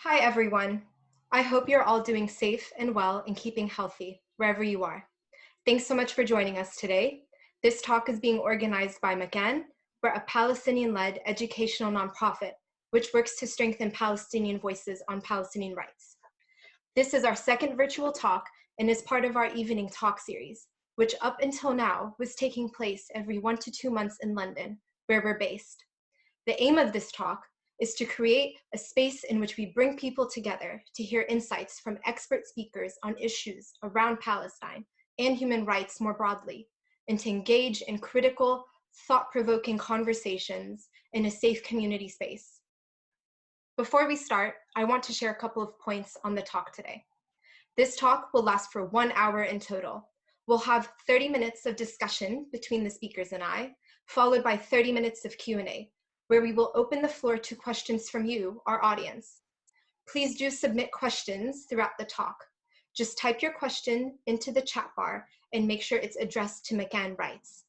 Hi, everyone. I hope you're all doing safe and well and keeping healthy wherever you are. Thanks so much for joining us today. This talk is being organized by McCann. We're a Palestinian-led educational nonprofit which works to strengthen Palestinian voices on Palestinian rights. This is our second virtual talk and is part of our evening talk series, which up until now was taking place every 1 to 2 months in London, where we're based. The aim of this talk is to create a space in which we bring people together to hear insights from expert speakers on issues around Palestine and human rights more broadly, and to engage in critical, thought-provoking conversations in a safe community space. Before we start, I want to share a couple of points on the talk today. This talk will last for 1 hour in total. We'll have 30 minutes of discussion between the speakers and I, followed by 30 minutes of Q&A, where we will open the floor to questions from you, our audience. Please do submit questions throughout the talk. Just type your question into the chat bar and make sure it's addressed to McCann Rights.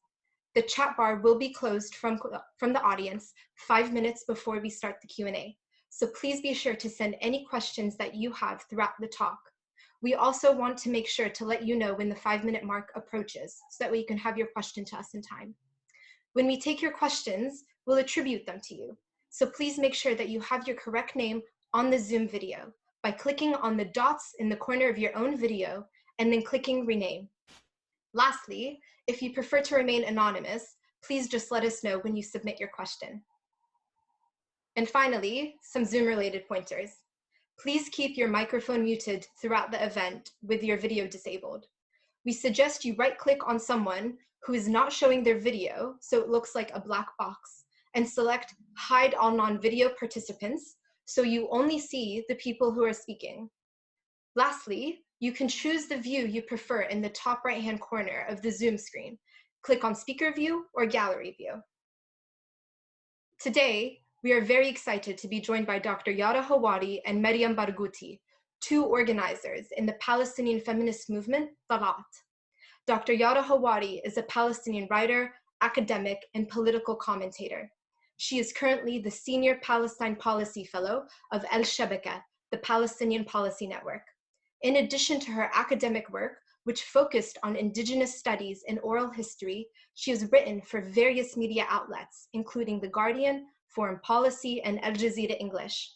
The chat bar will be closed from the audience 5 minutes before we start the Q&A. So please be sure to send any questions that you have throughout the talk. We also want to make sure to let you know when the 5-minute mark approaches so that way you can have your question to us in time. When we take your questions, we'll attribute them to you. So please make sure that you have your correct name on the Zoom video by clicking on the dots in the corner of your own video and then clicking rename. Lastly, if you prefer to remain anonymous, please just let us know when you submit your question. And finally, some Zoom-related pointers. Please keep your microphone muted throughout the event with your video disabled. We suggest you right-click on someone who is not showing their video, so it looks like a black box, and select Hide All Non-Video Participants, so you only see the people who are speaking. Lastly, you can choose the view you prefer in the top right-hand corner of the Zoom screen. Click on Speaker View or Gallery View. Today, we are very excited to be joined by Dr. Yara Hawari and Mariam Barghouti, two organizers in the Palestinian feminist movement, Tal’3at. Dr. Yara Hawari is a Palestinian writer, academic, and political commentator. She is currently the Senior Palestine Policy Fellow of Al-Shabaka, the Palestinian Policy Network. In addition to her academic work, which focused on indigenous studies and oral history, she has written for various media outlets, including The Guardian, Foreign Policy, and Al Jazeera English.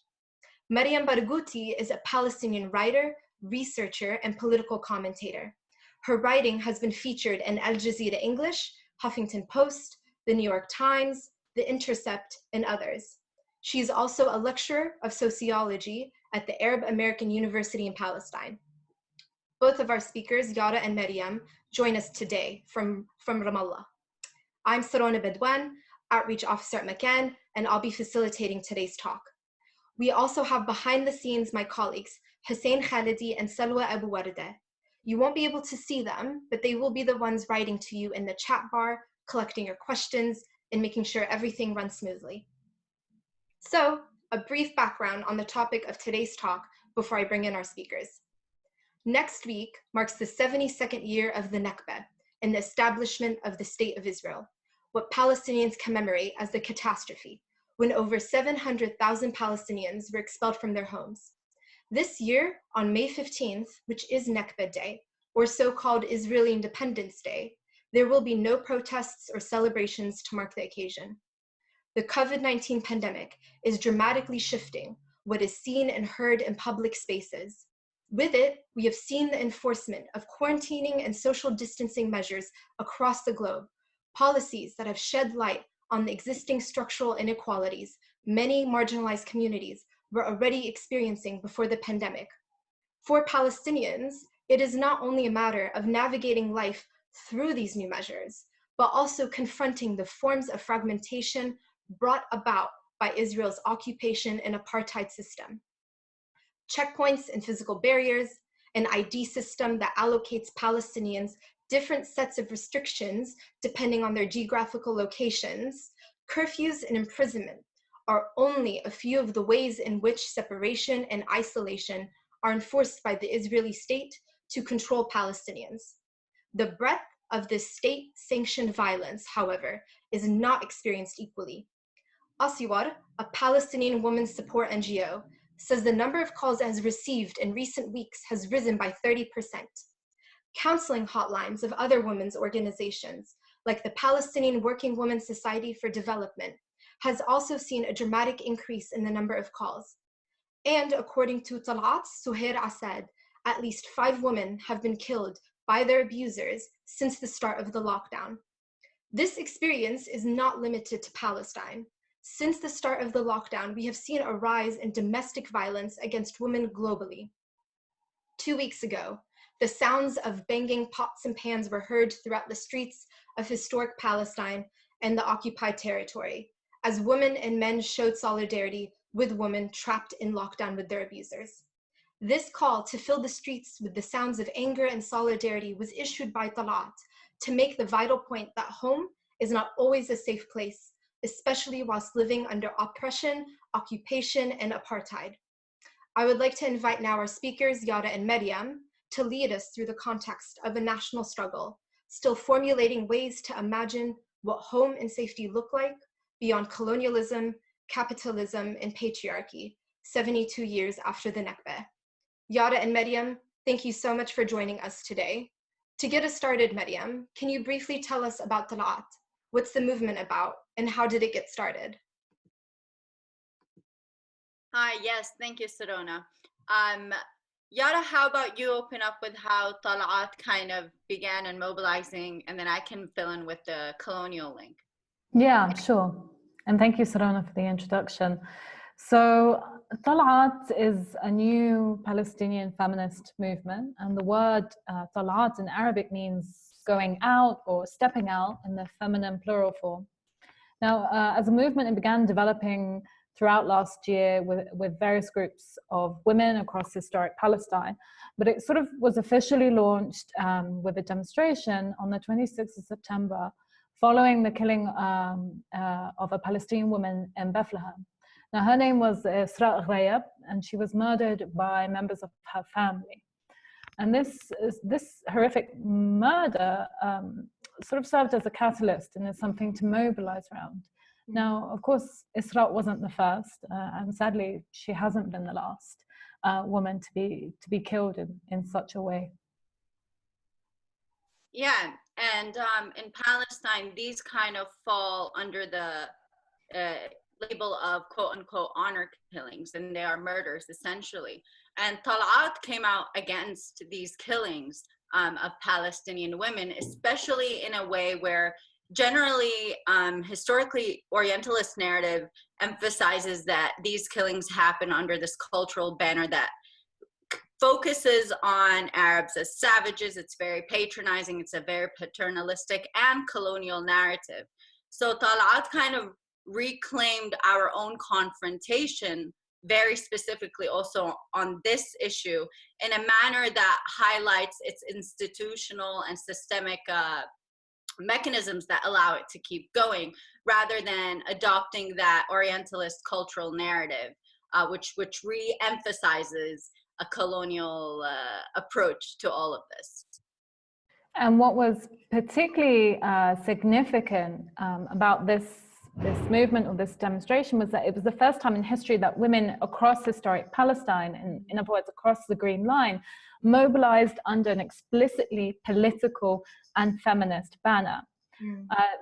Mariam Barghouti is a Palestinian writer, researcher, and political commentator. Her writing has been featured in Al Jazeera English, Huffington Post, The New York Times, The Intercept, and others. She is also a lecturer of sociology at the Arab American University in Palestine. Both of our speakers, Yara and Mariam, join us today from Ramallah. I'm Sarona Bedouan, Outreach Officer at McCann, and I'll be facilitating today's talk. We also have behind the scenes my colleagues, Hussein Khalidi and Salwa Abu Warda. You won't be able to see them, but they will be the ones writing to you in the chat bar, collecting your questions, and making sure everything runs smoothly. So, a brief background on the topic of today's talk before I bring in our speakers. Next week marks the 72nd year of the Nakba and the establishment of the State of Israel, what Palestinians commemorate as the catastrophe, when over 700,000 Palestinians were expelled from their homes. This year, on May 15th, which is Nakba Day, or so-called Israeli Independence Day, there will be no protests or celebrations to mark the occasion. The COVID-19 pandemic is dramatically shifting what is seen and heard in public spaces. With it, we have seen the enforcement of quarantining and social distancing measures across the globe, policies that have shed light on the existing structural inequalities many marginalized communities were already experiencing before the pandemic. For Palestinians, it is not only a matter of navigating life through these new measures, but also confronting the forms of fragmentation brought about by Israel's occupation and apartheid system. Checkpoints and physical barriers, an ID system that allocates Palestinians different sets of restrictions depending on their geographical locations, curfews and imprisonment are only a few of the ways in which separation and isolation are enforced by the Israeli state to control Palestinians. The breadth of this state-sanctioned violence, however, is not experienced equally. Asiwar, a Palestinian women's support NGO, says the number of calls it has received in recent weeks has risen by 30%. Counseling hotlines of other women's organizations, like the Palestinian Working Women's Society for Development, has also seen a dramatic increase in the number of calls. And according to Tal’3at's Suhair Assad, at least 5 women have been killed by their abusers since the start of the lockdown. This experience is not limited to Palestine. Since the start of the lockdown, we have seen a rise in domestic violence against women globally. 2 weeks ago, the sounds of banging pots and pans were heard throughout the streets of historic Palestine and the occupied territory, as women and men showed solidarity with women trapped in lockdown with their abusers. This call to fill the streets with the sounds of anger and solidarity was issued by Tal’3at to make the vital point that home is not always a safe place, especially whilst living under oppression, occupation, and apartheid. I would like to invite now our speakers, Yara and Mariam, to lead us through the context of a national struggle, still formulating ways to imagine what home and safety look like beyond colonialism, capitalism, and patriarchy, 72 years after the Nakba. Yara and Mariam, thank you so much for joining us today. To get us started, Mariam, can you briefly tell us about Tal’3at? What's the movement about, and how did it get started? Hi, yes, thank you, Sarona. Yara, how about you open up with how Tal’3at kind of began in mobilizing, and then I can fill in with the colonial link. Yeah, sure. And thank you, Sarona, for the introduction. So Tal’3at is a new Palestinian feminist movement, and the word Tal’3at in Arabic means going out or stepping out in the feminine plural form. Now, as a movement, it began developing throughout last year with various groups of women across historic Palestine, but it sort of was officially launched with a demonstration on the 26th of September following the killing of a Palestinian woman in Bethlehem. Now, her name was Isra, and she was murdered by members of her family. And this horrific murder sort of served as a catalyst and is something to mobilize around. Now, of course, Isra wasn't the first, and sadly, she hasn't been the last woman to be killed in such a way. Yeah, and in Palestine, these kind of fall under the label of quote-unquote honor killings, and they are murders, essentially. And Tal’3at came out against these killings of Palestinian women, especially in a way where generally, historically, Orientalist narrative emphasizes that these killings happen under this cultural banner that focuses on Arabs as savages. It's very patronizing. It's a very paternalistic and colonial narrative. So Tal’3at kind of reclaimed our own confrontation very specifically also on this issue in a manner that highlights its institutional and systemic mechanisms that allow it to keep going, rather than adopting that Orientalist cultural narrative, which re-emphasizes a colonial approach to all of this. And what was particularly significant about this movement or this demonstration was that it was the first time in history that women across historic Palestine, in other words, across the Green Line, mobilized under an explicitly political and feminist banner.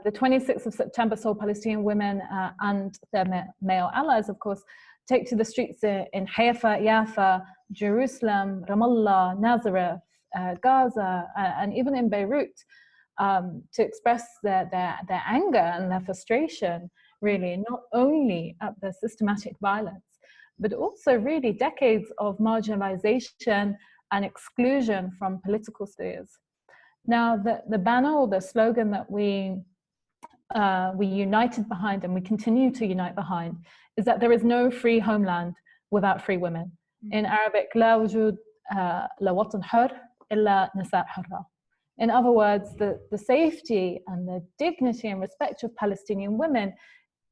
The 26th of September saw Palestinian women and their male allies, of course, take to the streets in Haifa, Jaffa, Jerusalem, Ramallah, Nazareth, Gaza, and even in Beirut, to express their anger and their frustration, really, not only at the systematic violence, but also really decades of marginalization and exclusion from political spheres. Now, the banner or the slogan that we united behind, and we continue to unite behind, is that there is no free homeland without free women. In Arabic, لا وجود لوطن حر إلا نساء حرة. In other words, the safety and the dignity and respect of Palestinian women,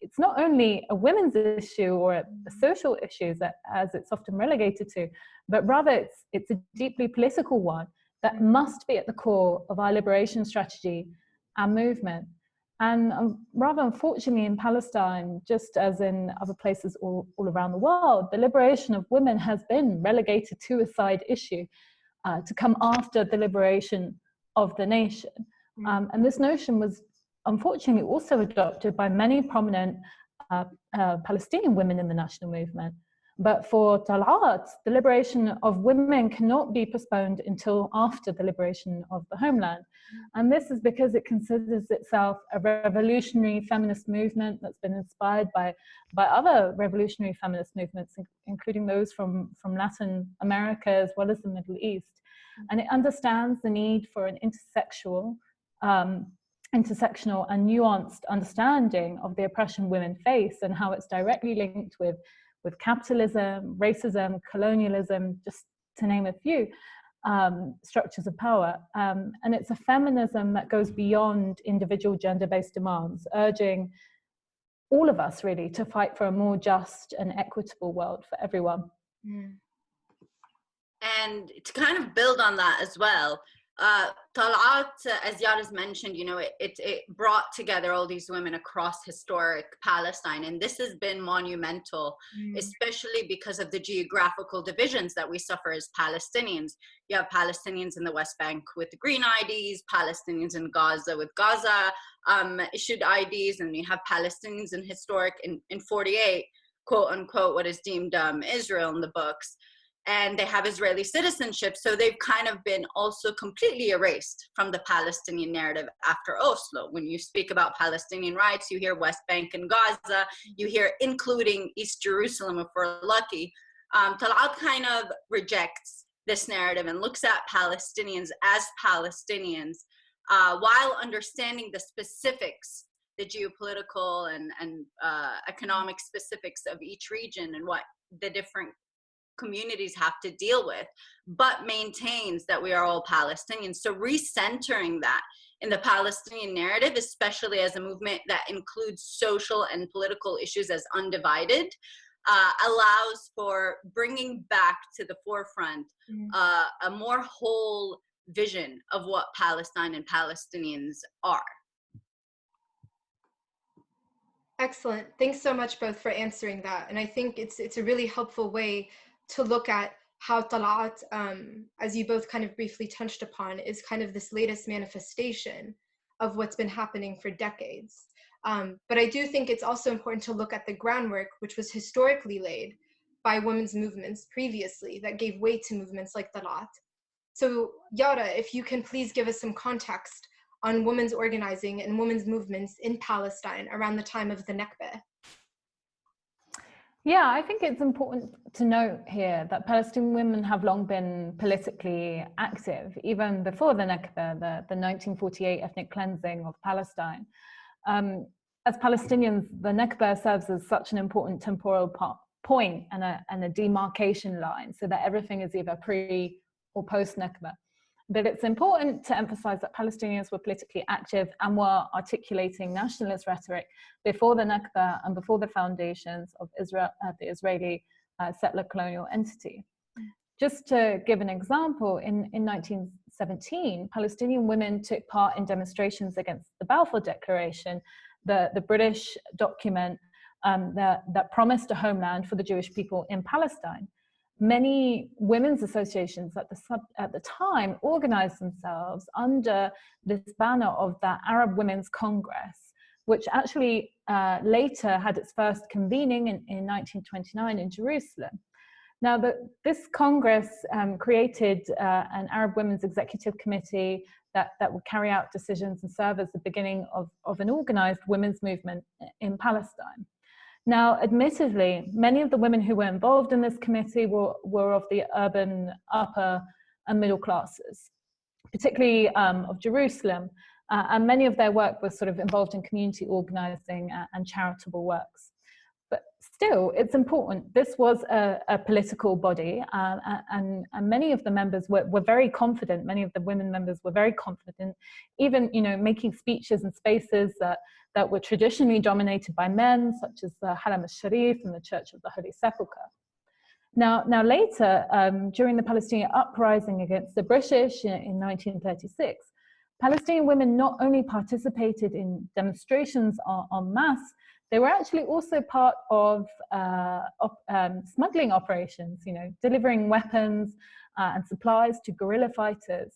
it's not only a women's issue or a social issue as it's often relegated to, but rather it's a deeply political one that must be at the core of our liberation strategy and movement. And rather unfortunately in Palestine, just as in other places all around the world, the liberation of women has been relegated to a side issue to come after the liberation of the nation. And this notion was unfortunately also adopted by many prominent Palestinian women in the national movement. But for Tal’3at, the liberation of women cannot be postponed until after the liberation of the homeland. And this is because it considers itself a revolutionary feminist movement that's been inspired by other revolutionary feminist movements, including those from Latin America as well as the Middle East. And it understands the need for an intersectional and nuanced understanding of the oppression women face and how it's directly linked with capitalism, racism, colonialism, just to name a few structures of power. And it's a feminism that goes beyond individual gender-based demands, urging all of us really to fight for a more just and equitable world for everyone. And to kind of build on that as well, Tal’3at, as Yara's mentioned, it brought together all these women across historic Palestine, and this has been monumental, especially because of the geographical divisions that we suffer as Palestinians. You have Palestinians in the West Bank with green IDs, Palestinians in Gaza with Gaza issued IDs, and you have Palestinians in 48, quote unquote, what is deemed Israel in the books. And they have Israeli citizenship, so they've kind of been also completely erased from the Palestinian narrative after Oslo. When you speak about Palestinian rights, you hear West Bank and Gaza, you hear including East Jerusalem if we're lucky. Tal’3at kind of rejects this narrative and looks at Palestinians as Palestinians while understanding the specifics, the geopolitical and economic specifics of each region and what the different communities have to deal with, but maintains that we are all Palestinians. So recentering that in the Palestinian narrative, especially as a movement that includes social and political issues as undivided, allows for bringing back to the forefront a more whole vision of what Palestine and Palestinians are. Excellent. Thanks so much both for answering that. And I think it's a really helpful way to look at how Tal’3at, as you both kind of briefly touched upon, is kind of this latest manifestation of what's been happening for decades. But I do think it's also important to look at the groundwork which was historically laid by women's movements previously that gave way to movements like Tal’3at. So Yara, if you can please give us some context on women's organizing and women's movements in Palestine around the time of the Nakba. Yeah, I think it's important to note here that Palestinian women have long been politically active, even before the Nakba, the 1948 ethnic cleansing of Palestine. As Palestinians, the Nakba serves as such an important temporal point and a demarcation line, so that everything is either pre or post Nakba. But it's important to emphasize that Palestinians were politically active and were articulating nationalist rhetoric before the Nakba and before the foundations of Israel, the Israeli settler colonial entity. Just to give an example, in 1917, Palestinian women took part in demonstrations against the Balfour Declaration, the British document that promised a homeland for the Jewish people in Palestine. Many women's associations at the time organized themselves under this banner of the Arab Women's Congress, which actually later had its first convening in 1929 in Jerusalem. Now, this Congress created an Arab Women's Executive Committee that would carry out decisions and serve as the beginning of an organized women's movement in Palestine. Now, admittedly, many of the women who were involved in this committee were of the urban upper and middle classes, particularly of Jerusalem, and many of their work was sort of involved in community organizing and charitable works. But still, it's important. This was a political body, and many of the members were very confident. Many of the women members were very confident, even making speeches in spaces that were traditionally dominated by men, such as the Haram al-Sharif and the Church of the Holy Sepulchre. Now later, during the Palestinian uprising against the British in 1936, Palestinian women not only participated in demonstrations en masse, they were actually also part of smuggling operations, delivering weapons and supplies to guerrilla fighters.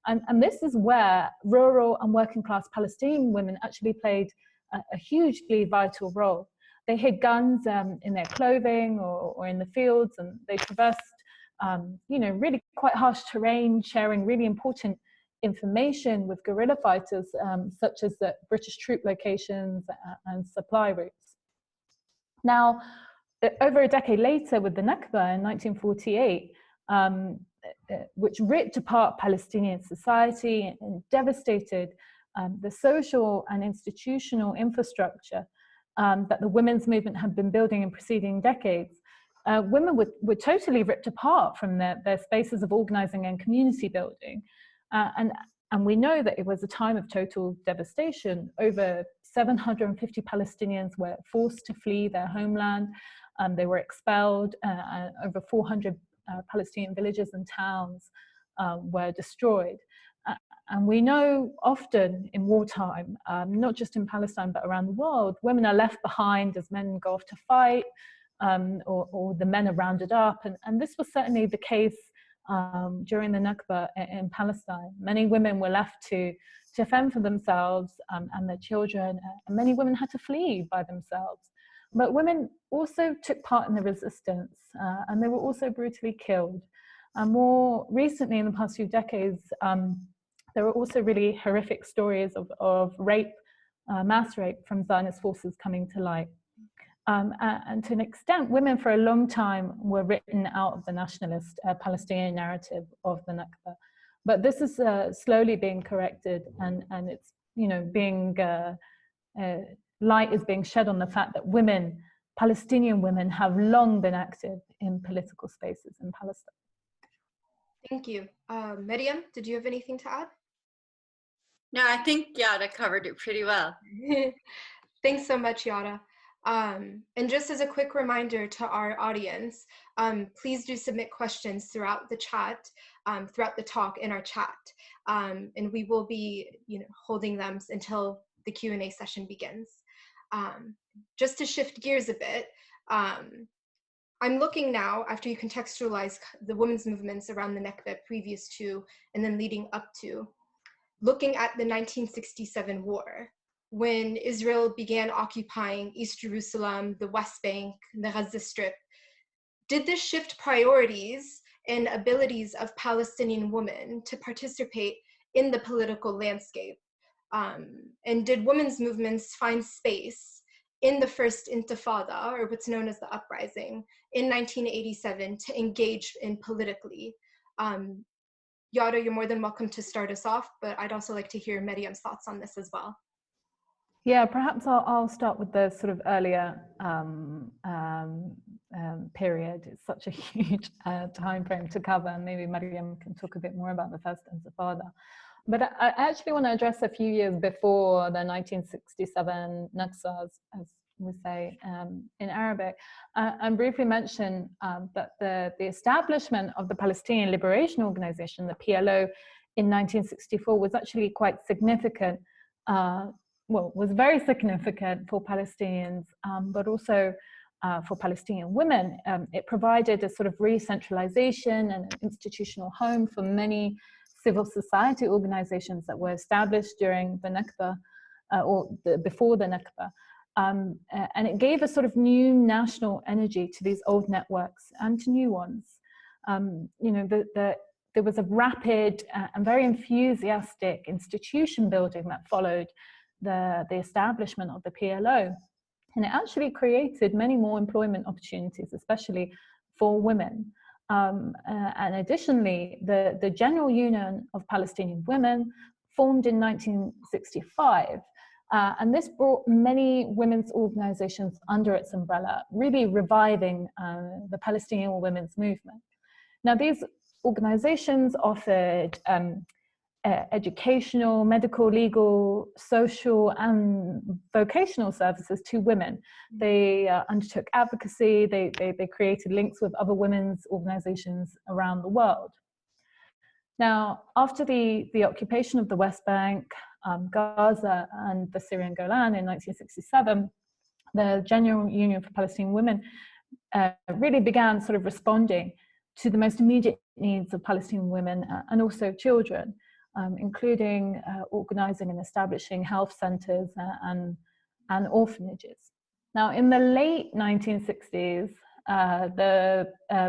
And this is where rural and working class Palestinian women actually played a hugely vital role. They hid guns in their clothing or in the fields, and they traversed, really quite harsh terrain, sharing really important information with guerrilla fighters, such as the British troop locations and supply routes. Now, over a decade later, with the Nakba in 1948, which ripped apart Palestinian society and devastated the social and institutional infrastructure that the women's movement had been building in preceding decades, women were totally ripped apart from their spaces of organizing and community building. And we know that it was a time of total devastation. Over 750 Palestinians were forced to flee their homeland. They were expelled. Over 400 Palestinian villages and towns were destroyed. And we know often in wartime, not just in Palestine, but around the world, women are left behind as men go off to fight, or the men are rounded up. And this was certainly the case during the Nakba in Palestine. Many women were left to fend for themselves and their children, and many women had to flee by themselves. But women also took part in the resistance, and they were also brutally killed. And more recently, in the past few decades, there were also really horrific stories of rape, mass rape from Zionist forces coming to light. And to an extent, women for a long time were written out of the nationalist Palestinian narrative of the Nakba. But this is slowly being corrected, and it's, being, light is being shed on the fact that women, Palestinian women, have long been active in political spaces in Palestine. Thank you. Mariam, did you have anything to add? No, I think Yara covered it pretty well. Thanks so much, Yara. And just as a quick reminder to our audience, please do submit questions throughout the chat, throughout the talk in our chat, and we will be, holding them until the Q&A session begins. Just to shift gears a bit, I'm looking now, after you contextualize the women's movements around the Nakba previous to and then leading up to, looking at the 1967 war, when Israel began occupying East Jerusalem, the West Bank, the Gaza Strip. Did this shift priorities and abilities of Palestinian women to participate in the political landscape? And did women's movements find space in the first Intifada, or what's known as the uprising, in 1987 to engage in politically? Yara, you're more than welcome to start us off, but I'd also like to hear Mariam's thoughts on this as well. Yeah, perhaps I'll start with the sort of earlier period. It's such a huge time frame to cover, and maybe Mariam can talk a bit more about the first Intifada. But I actually want to address a few years before the 1967 Nakba, as we say in Arabic, and briefly mention that the establishment of the Palestinian Liberation Organization, the PLO, in 1964 was actually quite significant. Was very significant for Palestinians, but also for Palestinian women. It provided a sort of re-centralization and an institutional home for many civil society organizations that were established during the Nakba, before the Nakba. And it gave a sort of new national energy to these old networks and to new ones. There was a rapid and very enthusiastic institution building that followed the establishment of the PLO. And it actually created many more employment opportunities, especially for women. And additionally, the General Union of Palestinian Women formed in 1965. And this brought many women's organizations under its umbrella, really reviving the Palestinian women's movement. Now, these organizations offered educational, medical, legal, social, and vocational services to women. They undertook advocacy, they created links with other women's organizations around the world. Now, after the occupation of the West Bank, Gaza, and the Syrian Golan in 1967, the General Union for Palestinian Women really began sort of responding to the most immediate needs of Palestinian women and also children, including organizing and establishing health centers and orphanages. Now, in the late 1960s, the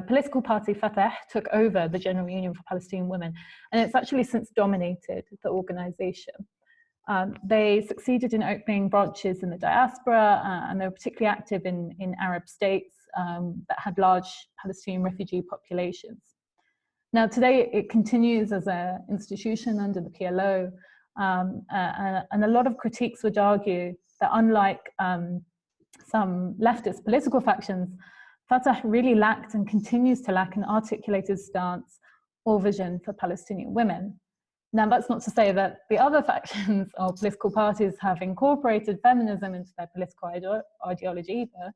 political party Fatah took over the General Union for Palestinian Women, and it's actually since dominated the organization. They succeeded in opening branches in the diaspora, and they were particularly active in Arab states that had large Palestinian refugee populations. Now, today it continues as an institution under the PLO, and a lot of critiques would argue that unlike some leftist political factions, Fatah really lacked and continues to lack an articulated stance or vision for Palestinian women. Now, that's not to say that the other factions or political parties have incorporated feminism into their political ideology either,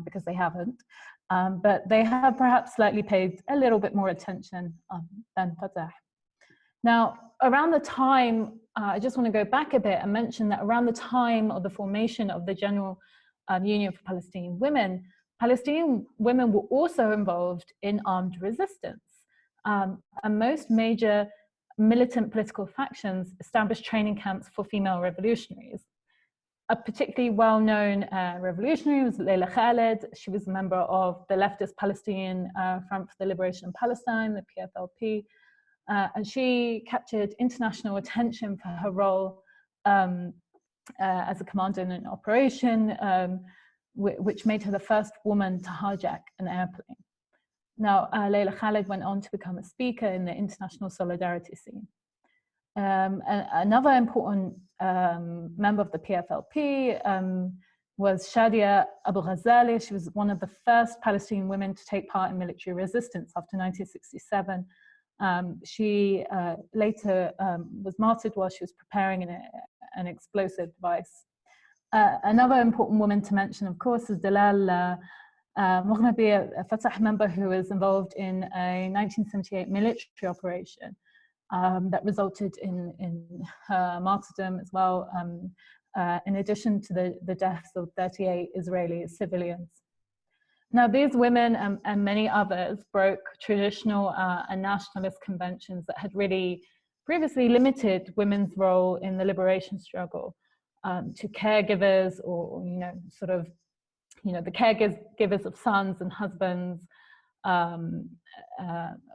because they haven't. But they have perhaps slightly paid a little bit more attention than Fatah. Now, around the time, I just want to go back a bit and mention that around the time of the formation of the General Union for Palestinian Women were also involved in armed resistance. And most major militant political factions established training camps for female revolutionaries. A particularly well-known revolutionary was Layla Khaled. She was a member of the leftist Palestinian Front for the Liberation of Palestine, the PFLP, and she captured international attention for her role as a commander in an operation, which made her the first woman to hijack an airplane. Now, Layla Khaled went on to become a speaker in the international solidarity scene. Another important member of the PFLP was Shadia Abu Ghazali. She was one of the first Palestinian women to take part in military resistance after 1967. She later was martyred while she was preparing an explosive device. Another important woman to mention, of course, is Dalal Moghnabi, a Fatah member who was involved in a 1978 military operation that resulted in her martyrdom as well, in addition to the deaths of 38 Israeli civilians. Now, these women and many others broke traditional and nationalist conventions that had really previously limited women's role in the liberation struggle to caregivers, or the caregivers of sons and husbands,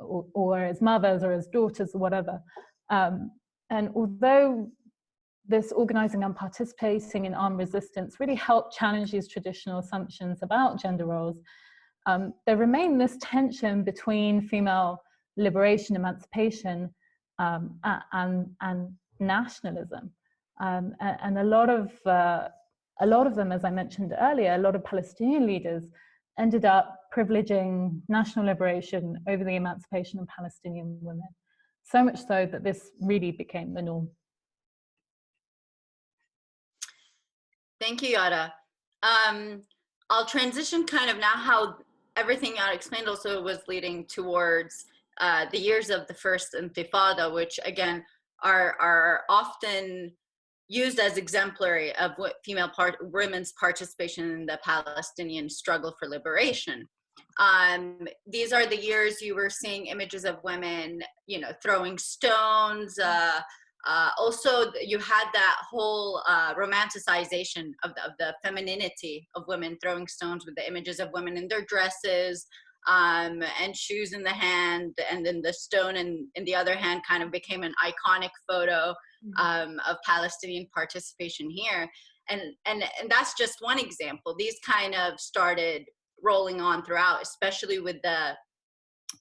or as mothers or as daughters or whatever. And although this organizing and participating in armed resistance really helped challenge these traditional assumptions about gender roles, there remained this tension between female liberation, emancipation, and nationalism. And a lot of them, as I mentioned earlier, a lot of Palestinian leaders ended up privileging national liberation over the emancipation of Palestinian women. So much so that this really became the norm. Thank you, Yara. I'll transition kind of now how everything Yara explained also was leading towards the years of the first Intifada, which again are often used as exemplary of what women's participation in the Palestinian struggle for liberation. These are the years you were seeing images of women, throwing stones. Also, you had that whole romanticization of the femininity of women throwing stones, with the images of women in their dresses and shoes in the hand, and then the stone in the other hand kind of became an iconic photo of Palestinian participation here. And that's just one example. These kind of started rolling on throughout, especially with the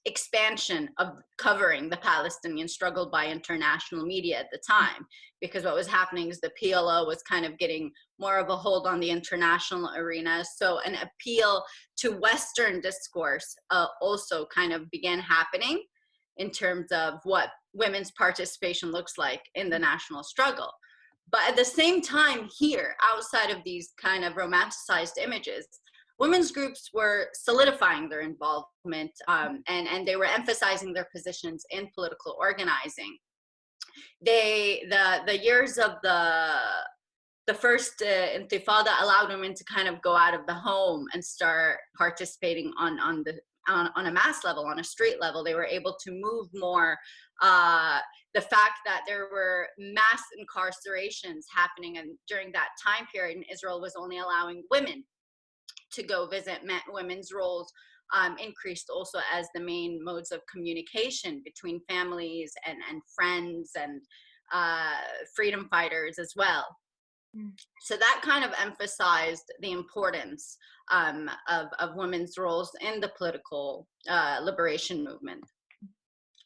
expansion of covering the Palestinian struggle by international media at the time, because what was happening is the PLO was kind of getting more of a hold on the international arena. So an appeal to Western discourse also kind of began happening in terms of what women's participation looks like in the national struggle. But at the same time here, outside of these kind of romanticized images, women's groups were solidifying their involvement, and they were emphasizing their positions in political organizing. The years of the first intifada allowed women to kind of go out of the home and start participating on a mass level, on a street level. They were able to move more. The fact that there were mass incarcerations happening, and during that time period in Israel was only allowing women to go visit, women's roles increased also as the main modes of communication between families and friends and freedom fighters as well. So that kind of emphasized the importance of women's roles in the political liberation movement.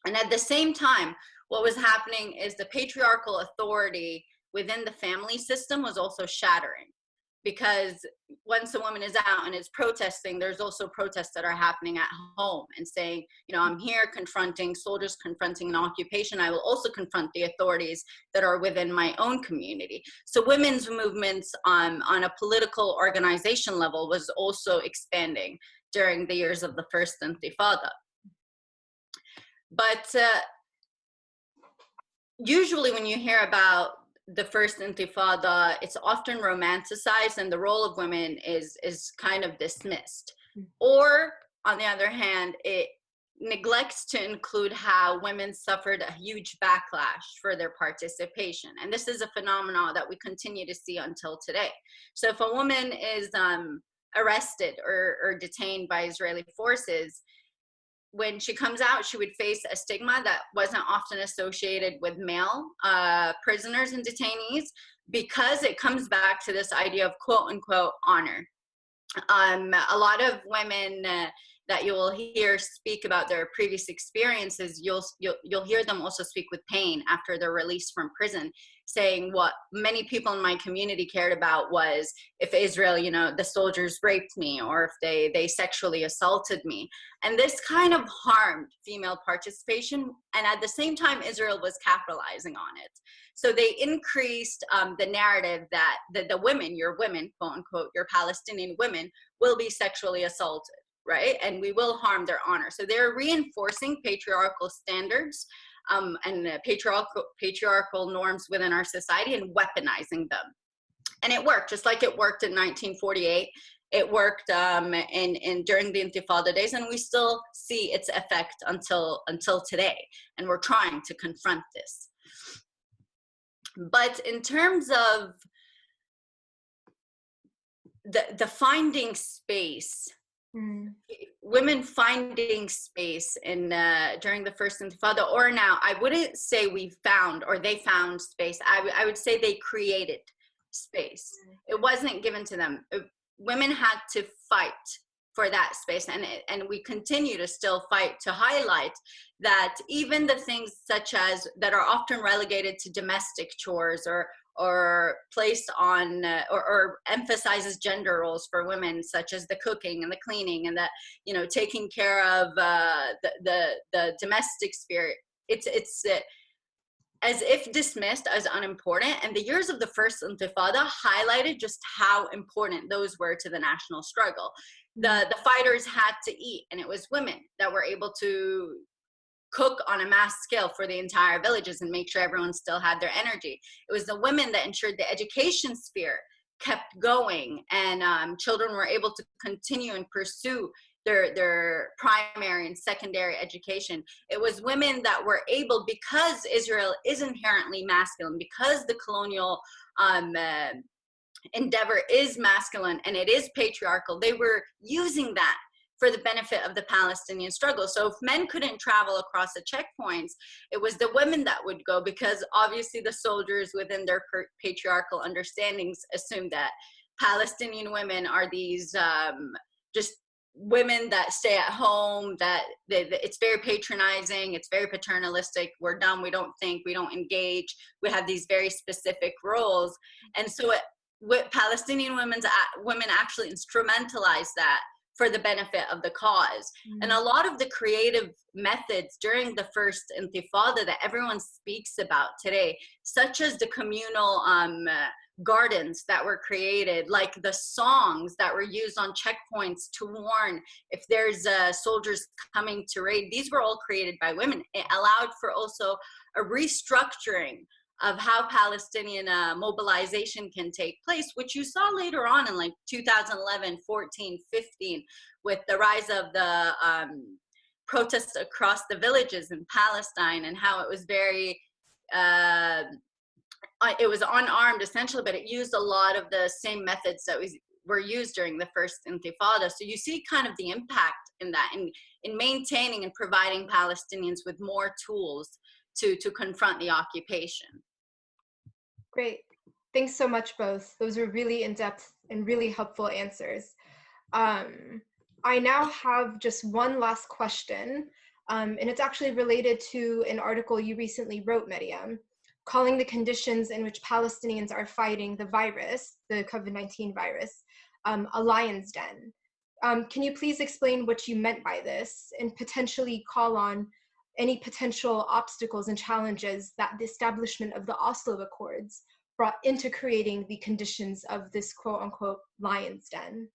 And at the same time, what was happening is the patriarchal authority within the family system was also shattering. Because once a woman is out and is protesting, there's also protests that are happening at home and saying, you know, I'm here confronting soldiers, confronting an occupation. I will also confront the authorities that are within my own community. So women's movements on a political organization level was also expanding during the years of the first intifada. But usually when you hear about the first intifada, it's often romanticized and the role of women is kind of dismissed. Or on the other hand, it neglects to include how women suffered a huge backlash for their participation. And this is a phenomenon that we continue to see until today. So if a woman is arrested or detained by Israeli forces, when she comes out, she would face a stigma that wasn't often associated with male prisoners and detainees, because it comes back to this idea of quote unquote honor. A lot of women that you'll hear speak about their previous experiences, you'll hear them also speak with pain after they're released from prison, saying what many people in my community cared about was if Israel, you know, the soldiers raped me, or if they sexually assaulted me. And this kind of harmed female participation. And at the same time, Israel was capitalizing on it. So they increased the narrative that the women, your women, quote unquote, your Palestinian women, will be sexually assaulted, right? And we will harm their honor. So they're reinforcing patriarchal standards and patriarchal norms within our society and weaponizing them. And it worked, just like it worked in 1948. It worked during the Intifada days, and we still see its effect until today. And we're trying to confront this. But in terms of the finding space, women finding space in during the first Intifada, or now, I wouldn't say we found or they found space. I would say they created space. It wasn't given to them. Women had to fight for that space, and we continue to still fight to highlight that even the things such as that are often relegated to domestic chores or placed on or emphasizes gender roles for women, such as the cooking and the cleaning and the, you know, taking care of the domestic sphere, it's as if dismissed as unimportant. And the years of the first Intifada highlighted just how important those were to the national struggle. The fighters had to eat, and it was women that were able to cook on a mass scale for the entire villages and make sure everyone still had their energy. It was the women that ensured the education sphere kept going, and children were able to continue and pursue their primary and secondary education. It was women that were able, because Israel is inherently masculine, because the colonial endeavor is masculine and it is patriarchal, they were using that for the benefit of the Palestinian struggle. So if men couldn't travel across the checkpoints, it was the women that would go, because obviously the soldiers within their patriarchal understandings assumed that Palestinian women are these just women that stay at home, that it's very patronizing, it's very paternalistic, we're dumb, we don't think, we don't engage, we have these very specific roles. And so Palestinian women actually instrumentalized that for the benefit of the cause. And a lot of the creative methods during the first Intifada that everyone speaks about today, such as the communal gardens that were created, like the songs that were used on checkpoints to warn if there's soldiers coming to raid. These were all created by women. It allowed for also a restructuring of how Palestinian mobilization can take place, which you saw later on in like 2011, 14, 15, with the rise of the protests across the villages in Palestine, and how it was very, it was unarmed essentially, but it used a lot of the same methods that were used during the first Intifada. So you see kind of the impact in that, in maintaining and providing Palestinians with more tools to confront the occupation. Great. Thanks so much, both. Those were really in-depth and really helpful answers. I now have just one last question, and it's actually related to an article you recently wrote, Mariam, calling the conditions in which Palestinians are fighting the virus, the COVID-19 virus, a lion's den. Can you please explain what you meant by this, and potentially call on any potential obstacles and challenges that the establishment of the Oslo Accords brought into creating the conditions of this quote-unquote lion's den?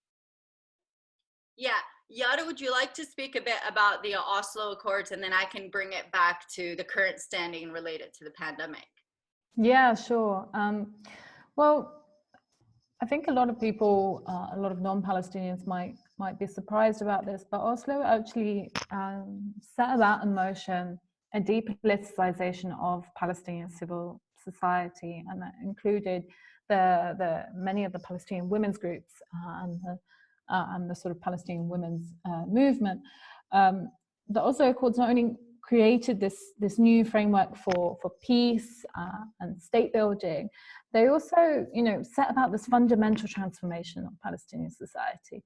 Yeah, Yara, would you like to speak a bit about the Oslo Accords, and then I can bring it back to the current standing related to the pandemic? Yeah, sure. Well, I think a lot of people, a lot of non-Palestinians might be surprised about this, but Oslo actually set about in motion a depoliticization of Palestinian civil society, and that included the many of the Palestinian women's groups and the sort of Palestinian women's movement. The Oslo Accords not only created this new framework for peace and state building, they also, set about this fundamental transformation of Palestinian society.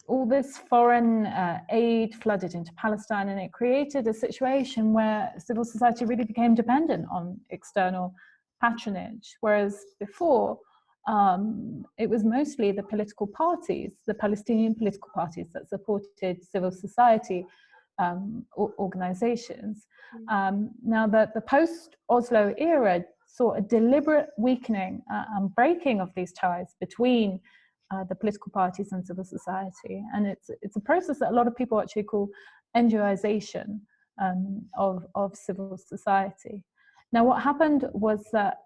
All this foreign aid flooded into Palestine, and it created a situation where civil society really became dependent on external patronage, whereas before, it was mostly the political parties, the Palestinian political parties, that supported civil society organizations. Now that the post-Oslo era saw a deliberate weakening and breaking of these ties between the political parties and civil society, and it's a process that a lot of people actually call NGOization of civil society. Now, what happened was that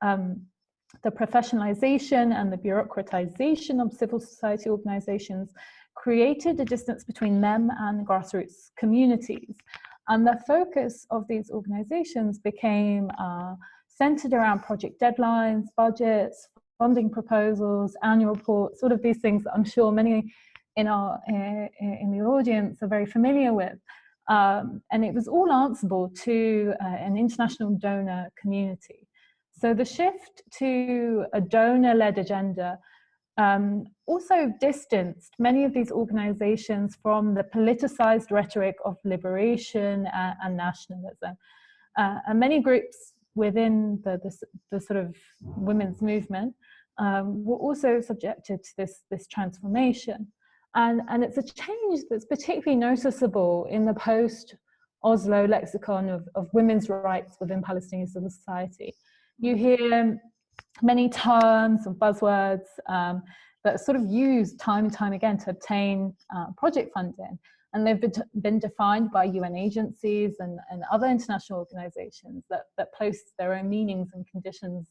the professionalization and the bureaucratization of civil society organizations created a distance between them and grassroots communities. And the focus of these organizations became centered around project deadlines, budgets, funding proposals, annual reports, sort of these things that I'm sure many in the audience are very familiar with. And it was all answerable to an international donor community. So the shift to a donor-led agenda also distanced many of these organizations from the politicized rhetoric of liberation and nationalism. And many groups within the sort of women's movement were also subjected to this transformation. And it's a change that's particularly noticeable in the post-Oslo lexicon of women's rights within Palestinian civil society. You hear many terms and buzzwords that are sort of used time and time again to obtain project funding. And they've been defined by UN agencies and other international organizations that place their own meanings and conditions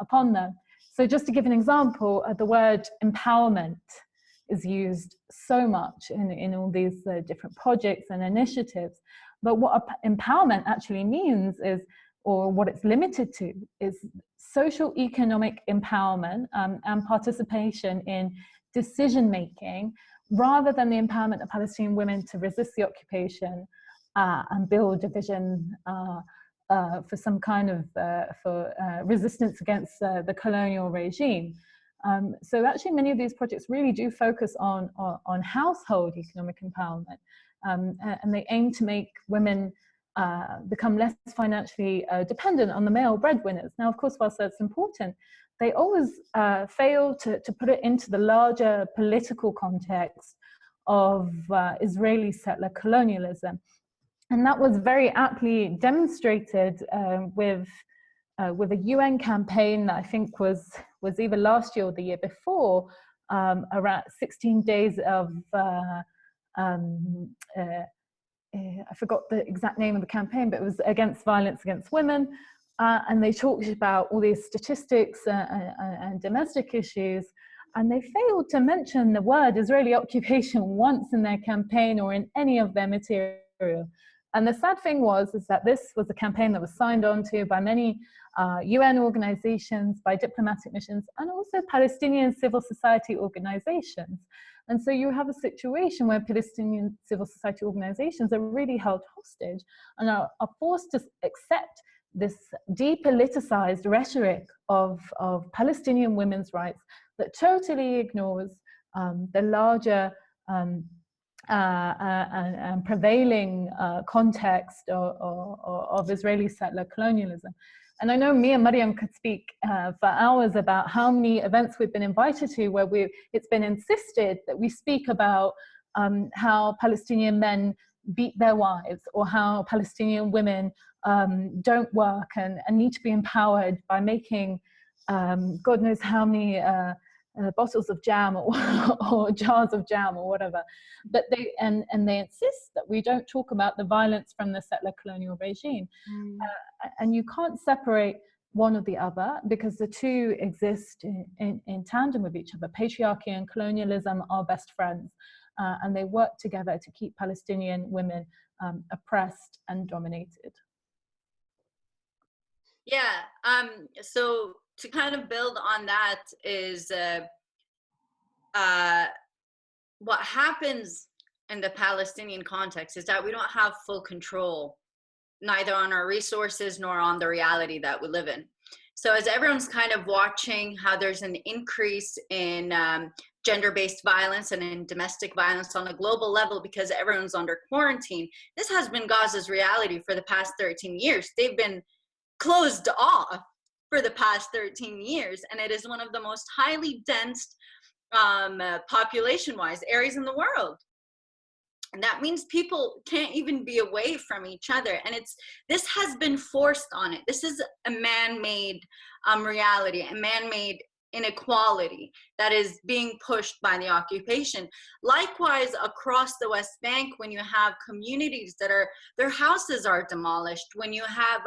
upon them. So just to give an example, the word empowerment is used so much in all these different projects and initiatives. But what empowerment actually means is, or what it's limited to, is social economic empowerment and participation in decision-making, rather than the empowerment of Palestinian women to resist the occupation and build a vision for some kind of resistance against the colonial regime. So actually many of these projects really do focus on household economic empowerment, and they aim to make women become less financially dependent on the male breadwinners. Now, of course, whilst that's important, they always fail to put it into the larger political context of Israeli settler colonialism. And that was very aptly demonstrated with a UN campaign that I think was was either last year or the year before, around 16 days of, I forgot the exact name of the campaign, but it was against violence against women. And they talked about all these statistics and domestic issues, and they failed to mention the word Israeli occupation once in their campaign or in any of their material. And the sad thing is that this was a campaign that was signed on to by many UN organizations, by diplomatic missions, and also Palestinian civil society organizations. And so you have a situation where Palestinian civil society organizations are really held hostage and are forced to accept this depoliticized rhetoric of Palestinian women's rights that totally ignores the larger and prevailing context of Israeli settler colonialism. And I know me and Mariam could speak for hours about how many events we've been invited to where it's been insisted that we speak about how Palestinian men beat their wives, or how Palestinian women don't work and need to be empowered by making God knows how many bottles of jam or jars of jam or whatever. But they insist that we don't talk about the violence from the settler colonial regime. And you can't separate one or the other, because the two exist in tandem with each other. Patriarchy and colonialism are best friends, and they work together to keep Palestinian women oppressed and dominated. Yeah, so to kind of build on that is what happens in the Palestinian context is that we don't have full control, neither on our resources nor on the reality that we live in. So as everyone's kind of watching how there's an increase in gender-based violence and in domestic violence on a global level because everyone's under quarantine, this has been Gaza's reality for the past 13 years. They've been closed off for the past 13 years, and it is one of the most highly dense population-wise areas in the world. And that means people can't even be away from each other. And this has been forced on it. This is a man-made reality, a man-made inequality that is being pushed by the occupation. Likewise, across the West Bank, when you have communities that their houses are demolished, when you have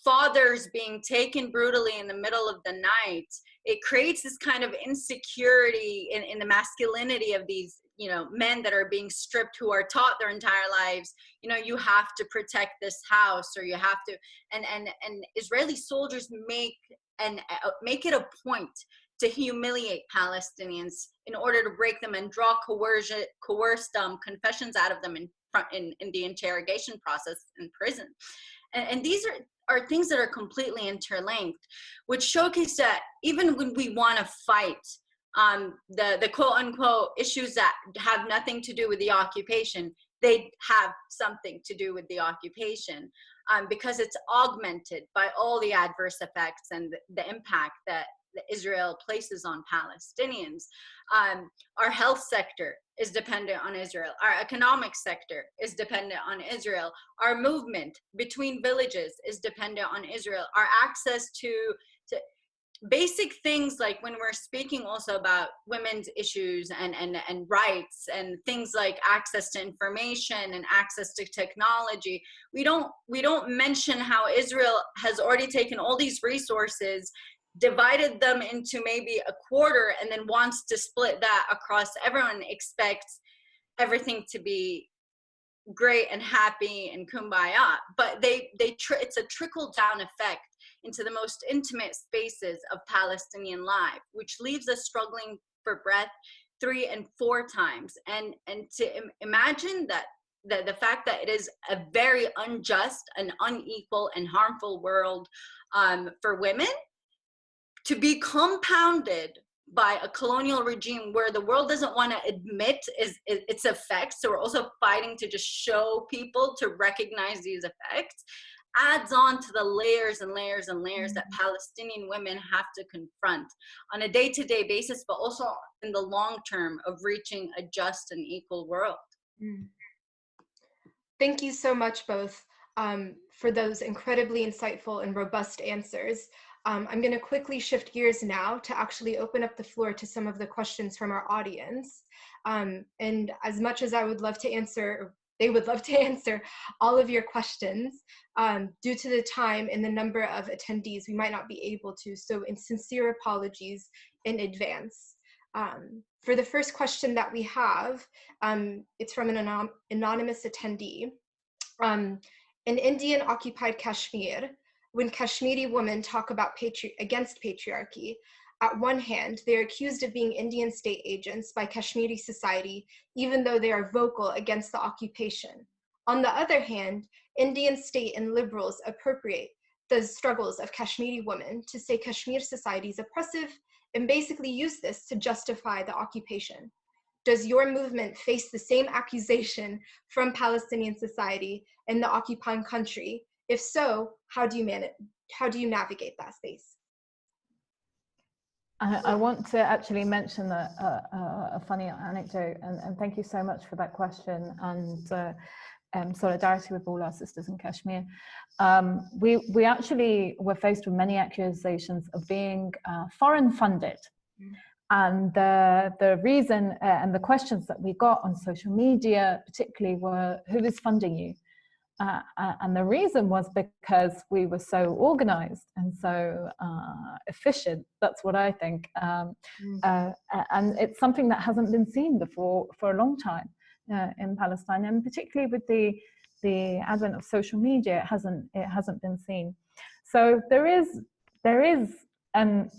fathers being taken brutally in the middle of the night, it creates this kind of insecurity in the masculinity of these, men that are being stripped, who are taught their entire lives, you have to protect this house, or you have to, and Israeli soldiers make it a point to humiliate Palestinians in order to break them and draw coerced confessions out of them in the interrogation process in prison. And these are things that are completely interlinked, which showcase that even when we want to fight the quote-unquote issues that have nothing to do with the occupation, they have something to do with the occupation, because it's augmented by all the adverse effects and the impact that Israel places on Palestinians. Our health sector is dependent on Israel. Our economic sector is dependent on Israel. Our movement between villages is dependent on Israel. Our access to basic things, like when we're speaking also about women's issues and rights and things like access to information and access to technology, we don't mention how Israel has already taken all these resources, divided them into maybe a quarter, and then wants to split that across everyone, expects everything to be great and happy and kumbaya. But it's a trickle down effect into the most intimate spaces of Palestinian life, which leaves us struggling for breath 3 and 4 times. And to imagine that the fact that it is a very unjust and unequal and harmful world for women, to be compounded by a colonial regime where the world doesn't want to admit its effects, so we're also fighting to just show people to recognize these effects, adds on to the layers and layers and layers that Palestinian women have to confront on a day-to-day basis, but also in the long term of reaching a just and equal world. Thank you so much both for those incredibly insightful and robust answers. I'm going to quickly shift gears now to actually open up the floor to some of the questions from our audience. And as much as I would love to answer, or they would love to answer all of your questions, due to the time and the number of attendees, we might not be able to. So in sincere apologies in advance. For the first question that we have, it's from an anonymous attendee. In Indian-occupied Kashmir, when Kashmiri women talk about against patriarchy, at one hand, they are accused of being Indian state agents by Kashmiri society, even though they are vocal against the occupation. On the other hand, Indian state and liberals appropriate the struggles of Kashmiri women to say Kashmir society is oppressive and basically use this to justify the occupation. Does your movement face the same accusation from Palestinian society in the occupying country? If so, how do you navigate that space? I want to actually mention a funny anecdote, and thank you so much for that question, and solidarity with all our sisters in Kashmir. We actually were faced with many accusations of being foreign funded. And the reason and the questions that we got on social media particularly were, who is funding you? And the reason was because we were so organized and so efficient. That's what I think. And it's something that hasn't been seen before for a long time in Palestine, and particularly with the advent of social media, it hasn't been seen. So there is, and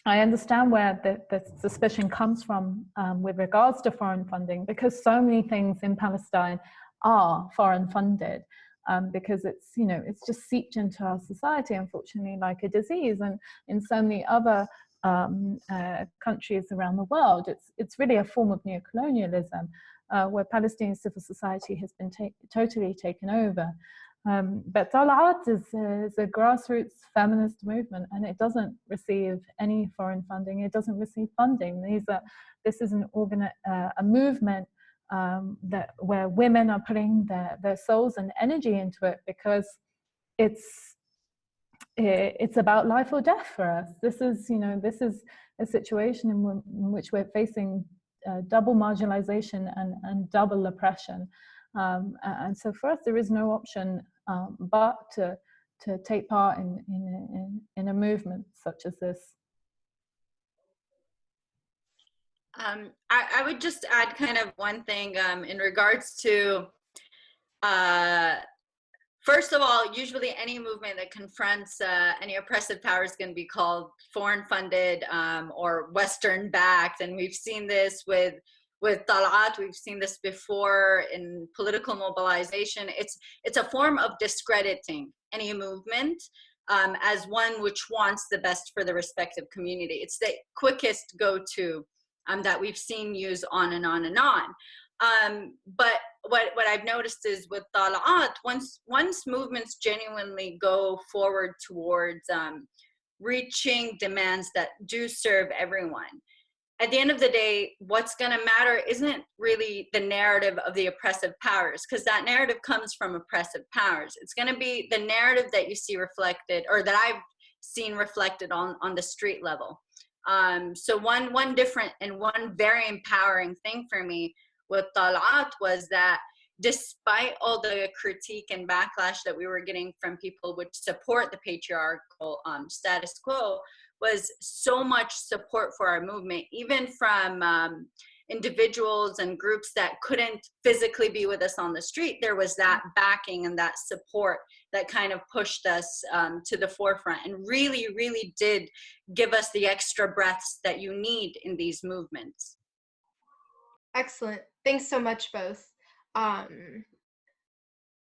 I understand where the suspicion comes from with regards to foreign funding, because so many things in Palestine are foreign funded, because it's just seeped into our society, unfortunately, like a disease. And in so many other countries around the world, it's really a form of neocolonialism, where Palestinian civil society has been totally taken over. But Tal’3at is a grassroots feminist movement, and it doesn't receive any foreign funding. It doesn't receive funding. This is a movement where women are putting their souls and energy into it, because it's about life or death for us. This is a situation in which we're facing double marginalization and double oppression. And so for us, there is no option but to take part in a movement such as this. I would just add kind of one thing in regards to, first of all, usually any movement that confronts any oppressive power is going to be called foreign funded or Western backed. And we've seen this with Tal’3at, we've seen this before in political mobilization. It's a form of discrediting any movement as one which wants the best for the respective community. It's the quickest go-to that we've seen used on and on and on. But what I've noticed is with Tal’3at, once movements genuinely go forward towards reaching demands that do serve everyone, at the end of the day, what's going to matter isn't really the narrative of the oppressive powers, because that narrative comes from oppressive powers. It's going to be the narrative that you see reflected, or that I've seen reflected on the street level. So one different and one very empowering thing for me with Tal’3at was that despite all the critique and backlash that we were getting from people which support the patriarchal status quo, was so much support for our movement, even from individuals and groups that couldn't physically be with us on the street. There was that backing and that support that kind of pushed us to the forefront, and really, really did give us the extra breaths that you need in these movements. Excellent. Thanks so much, both.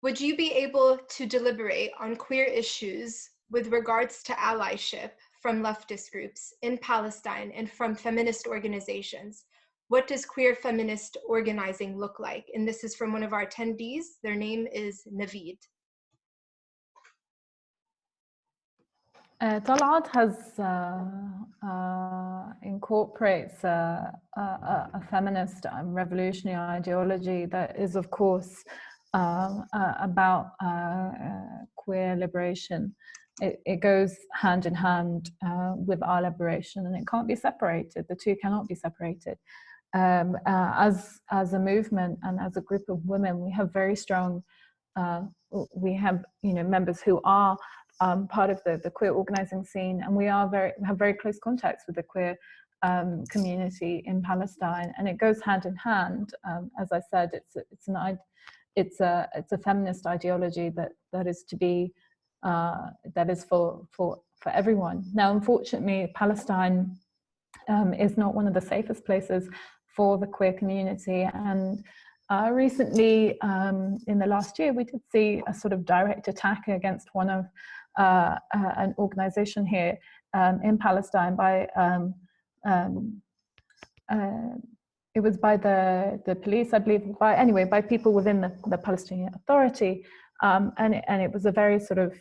Would you be able to deliberate on queer issues with regards to allyship from leftist groups in Palestine and from feminist organizations? What does queer feminist organizing look like? And this is from one of our attendees. Their name is Naveed. Tal’3at incorporates a feminist revolutionary ideology that is, of course, about queer liberation it goes hand in hand with our liberation, and it can't be separated. The two cannot be separated. As a movement and as a group of women, we have very strong, we have members who are part of the queer organizing scene, and we have very close contacts with the queer community in Palestine, and it goes hand in hand. As I said, it's a feminist ideology that is to be that is for everyone. Now, unfortunately, Palestine is not one of the safest places for the queer community, and recently, in the last year, we did see a sort of direct attack against one of an organization here in Palestine by it was by the police, I believe, by people within the Palestinian Authority, and it was a very sort of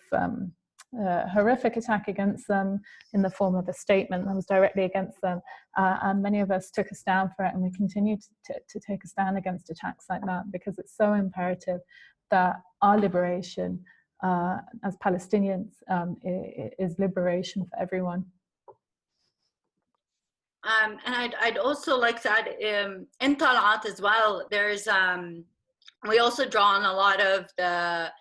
horrific attack against them in the form of a statement that was directly against them, and many of us took a stand for it, and we continue to take a stand against attacks like that, because it's so imperative that our liberation as Palestinians is liberation for everyone. And I'd also like to add, in Tal’3at as well, there's, we also draw on a lot of the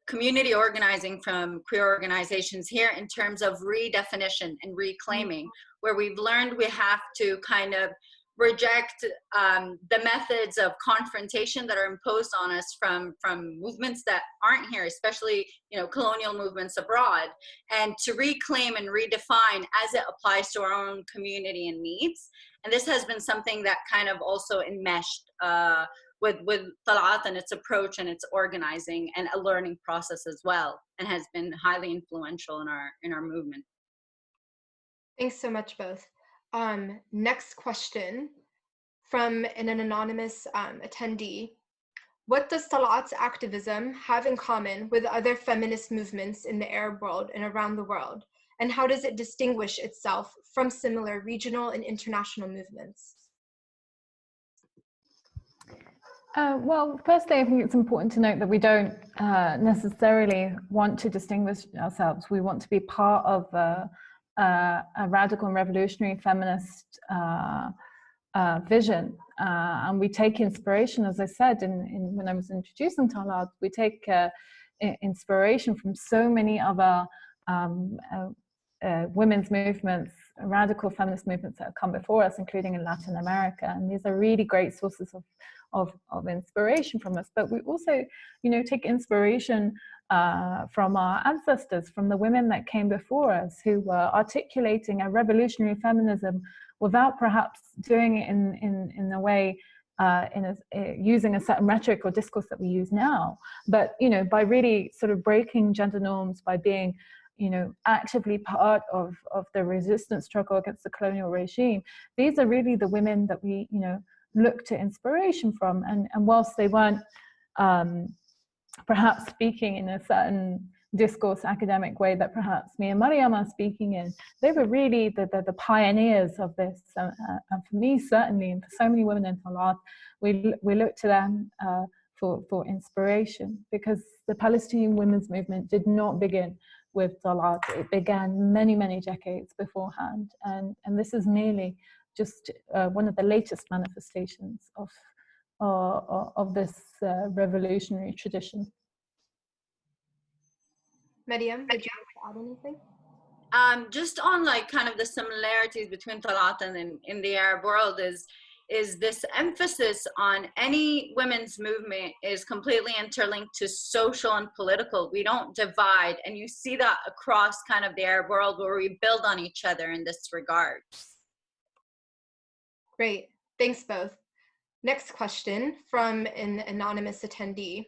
community organizing from queer organizations here in terms of redefinition and reclaiming, where we've learned we have to kind of reject the methods of confrontation that are imposed on us from movements that aren't here, especially colonial movements abroad, and to reclaim and redefine as it applies to our own community and needs. And this has been something that kind of also enmeshed with Tal’3at and its approach and its organizing and a learning process as well, and has been highly influential in our movement. Thanks so much, both. Next question from an anonymous attendee. What does Tal’3at's activism have in common with other feminist movements in the Arab world and around the world? And how does it distinguish itself from similar regional and international movements? Well, firstly, I think it's important to note that we don't necessarily want to distinguish ourselves. We want to be part of a radical and revolutionary feminist vision, and we take inspiration, as I said when I was introducing Tal’3at, we take inspiration from so many other women's movements, radical feminist movements that have come before us, including in Latin America, and these are really great sources of inspiration from us. But we also, take inspiration from our ancestors, from the women that came before us, who were articulating a revolutionary feminism without perhaps doing it in a way, using a certain rhetoric or discourse that we use now, but by really sort of breaking gender norms, by being actively part of the resistance struggle against the colonial regime. These are really the women that we look to inspiration from, and whilst they weren't perhaps speaking in a certain discourse academic way that perhaps me and Mariam are speaking in, they were really the pioneers of this, and for me certainly, and for so many women in Tal’3at, we look to them for inspiration, because the Palestinian women's movement did not begin with Tal’3at. It began many decades beforehand, and this is merely just one of the latest manifestations of this revolutionary tradition. Mariam, would you like to add anything? Just on kind of the similarities between Tal’3at and in the Arab world is this emphasis on any women's movement is completely interlinked to social and political. We don't divide, and you see that across kind of the Arab world, where we build on each other in this regard. Great, thanks both. Next question from an anonymous attendee.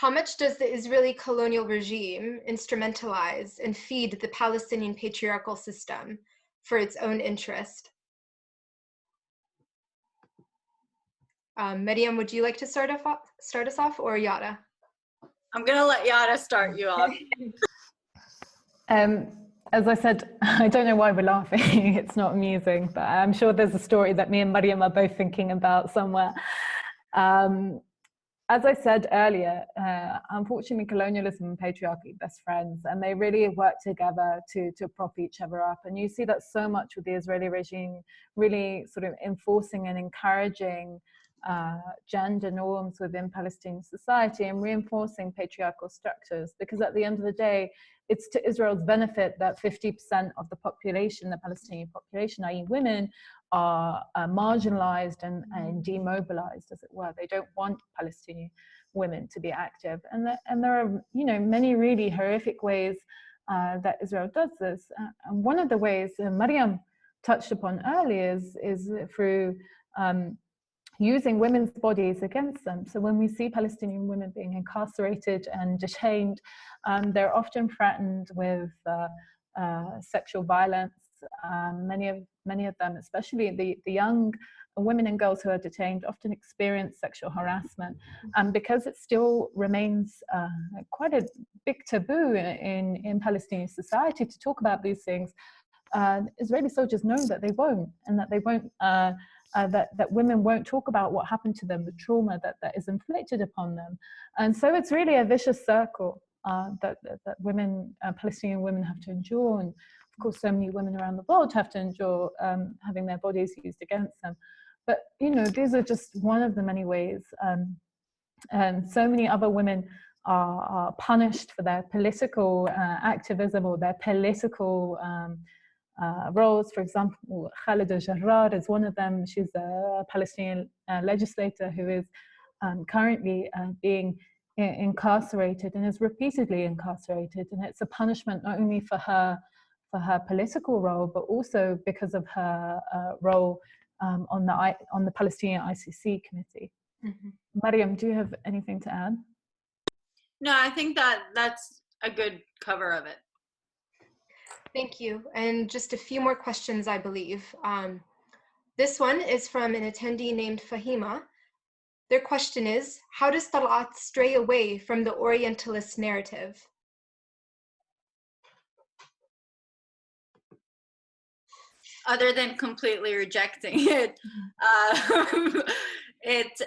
How much does the Israeli colonial regime instrumentalize and feed the Palestinian patriarchal system for its own interest? Mariam, would you like to start us off, or Yara? I'm gonna let Yara start you off. As I said, I don't know why we're laughing. It's not amusing, but I'm sure there's a story that me and Mariam are both thinking about somewhere. as I said earlier, unfortunately, colonialism and patriarchy are best friends, and they really work together to prop each other up. And you see that so much with the Israeli regime, really sort of enforcing and encouraging gender norms within Palestinian society and reinforcing patriarchal structures. Because at the end of the day, it's to Israel's benefit that 50% of the population, the Palestinian population, i.e. women, are marginalized and demobilized, as it were. They don't want Palestinian women to be active. And there are, many really horrific ways that Israel does this. And one of the ways Mariam touched upon earlier is through using women's bodies against them. So when we see Palestinian women being incarcerated and detained, they're often threatened with sexual violence. Many of them, especially the young women and girls who are detained, often experience sexual harassment. And because it still remains quite a big taboo in Palestinian society to talk about these things, Israeli soldiers know that they won't, and that they won't. That women won't talk about what happened to them, the trauma that is inflicted upon them. And so it's really a vicious circle that women, Palestinian women, have to endure. And of course, so many women around the world have to endure having their bodies used against them. But, these are just one of the many ways. And so many other women are punished for their political activism or their political roles. For example, Khalida Jarrar is one of them. She's a Palestinian legislator who is currently being incarcerated and is repeatedly incarcerated. And it's a punishment not only for her political role, but also because of her role on the Palestinian ICC committee. Mm-hmm. Mariam, do you have anything to add? No, I think that's a good cover of it. Thank you. And just a few more questions, I believe. This one is from an attendee named Fahima. Their question is, how does Tal’3at stray away from the Orientalist narrative? Other than completely rejecting it, it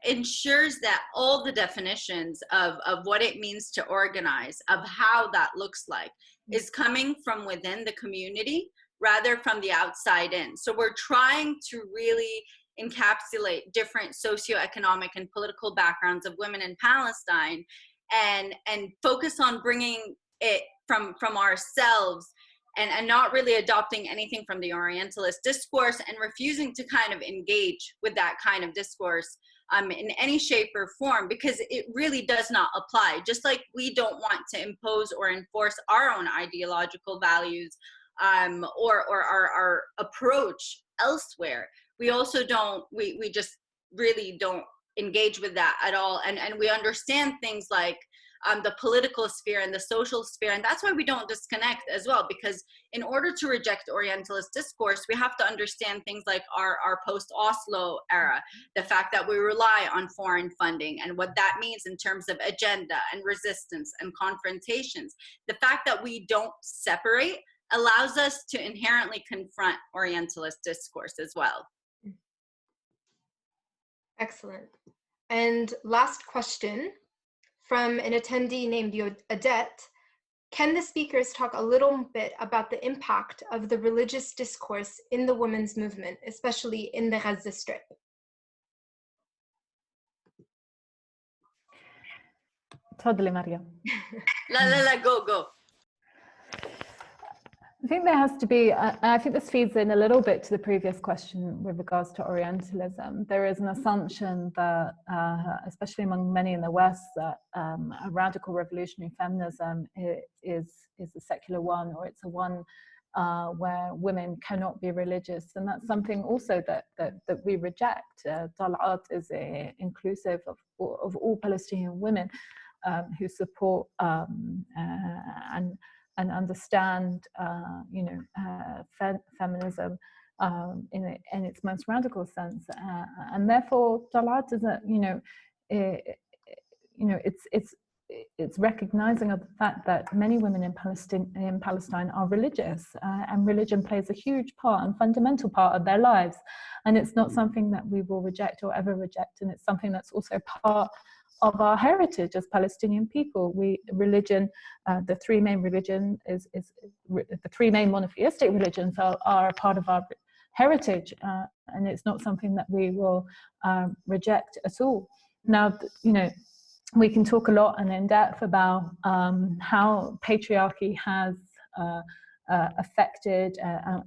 ensures that all the definitions of what it means to organize, of how that looks like, is coming from within the community rather from the outside in. So we're trying to really encapsulate different socioeconomic and political backgrounds of women in Palestine and focus on bringing it from ourselves and not really adopting anything from the Orientalist discourse and refusing to kind of engage with that kind of discourse in any shape or form, because it really does not apply. Just like we don't want to impose or enforce our own ideological values or our approach elsewhere, we also don't, we just really don't engage with that at all. And we understand things like the political sphere and the social sphere. And that's why we don't disconnect as well, because in order to reject Orientalist discourse, we have to understand things like our post-Oslo era, the fact that we rely on foreign funding and what that means in terms of agenda and resistance and confrontations. The fact that we don't separate allows us to inherently confront Orientalist discourse as well. Excellent. And last question from an attendee named Odette. Can the speakers talk a little bit about the impact of the religious discourse in the women's movement, especially in the Gaza Strip? Totally, Mariam. Go. I think there has to be, I think this feeds in a little bit to the previous question with regards to Orientalism. There is an assumption that, especially among many in the West, that a radical revolutionary feminism is a secular one, or it's a one where women cannot be religious. And that's something also that we reject. Tal’3at is inclusive of all Palestinian women who support and understand, feminism in its most radical sense, and therefore Tal’3at is it's recognizing of the fact that many women in Palestine are religious, and religion plays a huge part and fundamental part of their lives, and it's not something that we will reject or ever reject, and it's something that's also part of our heritage as Palestinian people. Religion, the three main religion the three main monotheistic religions are a part of our heritage, and it's not something that we will reject at all. Now, we can talk a lot and in depth about how patriarchy has affected,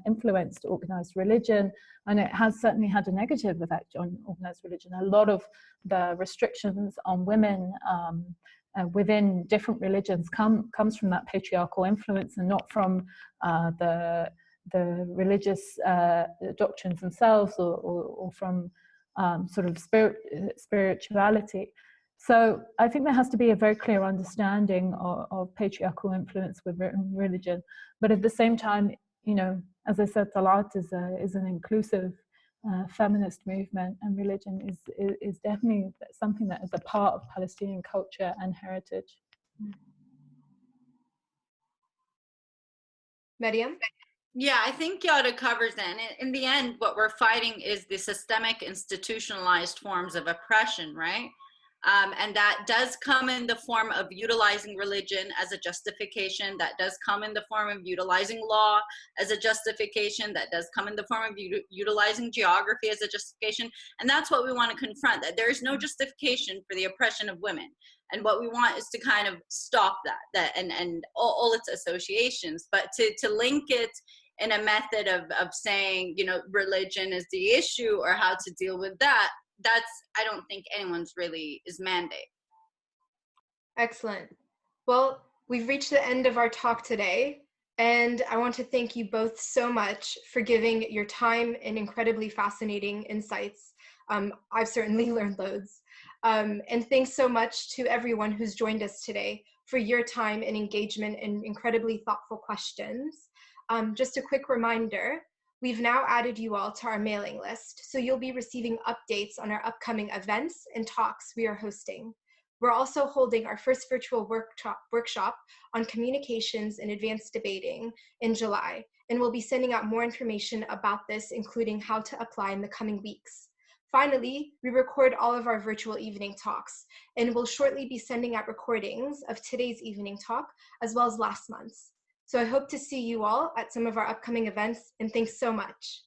influenced organized religion, and it has certainly had a negative effect on organized religion. A lot of the restrictions on women within different religions comes from that patriarchal influence, and not from the religious doctrines themselves, or from sort of spirituality. So I think there has to be a very clear understanding of patriarchal influence within religion. But at the same time, as I said, Talat is an inclusive feminist movement, and religion is definitely something that is a part of Palestinian culture and heritage. Mariam? Yeah, I think Yara covers that. And in the end, what we're fighting is the systemic institutionalized forms of oppression, right? And that does come in the form of utilizing religion as a justification. That does come in the form of utilizing law as a justification. That does come in the form of utilizing geography as a justification. And that's what we want to confront, that there is no justification for the oppression of women. And what we want is to kind of stop that and all its associations, but to link it in a method of saying, religion is the issue or how to deal with that, I don't think anyone's really is mandate. Excellent. Well, we've reached the end of our talk today, and I want to thank you both so much for giving your time and incredibly fascinating insights. I've certainly learned loads. And thanks so much to everyone who's joined us today for your time and engagement and incredibly thoughtful questions. Just a quick reminder, we've now added you all to our mailing list, so you'll be receiving updates on our upcoming events and talks we are hosting. We're also holding our first virtual workshop on communications and advanced debating in July, and we'll be sending out more information about this, including how to apply in the coming weeks. Finally, we record all of our virtual evening talks, and we'll shortly be sending out recordings of today's evening talk, as well as last month's. So I hope to see you all at some of our upcoming events, and thanks so much.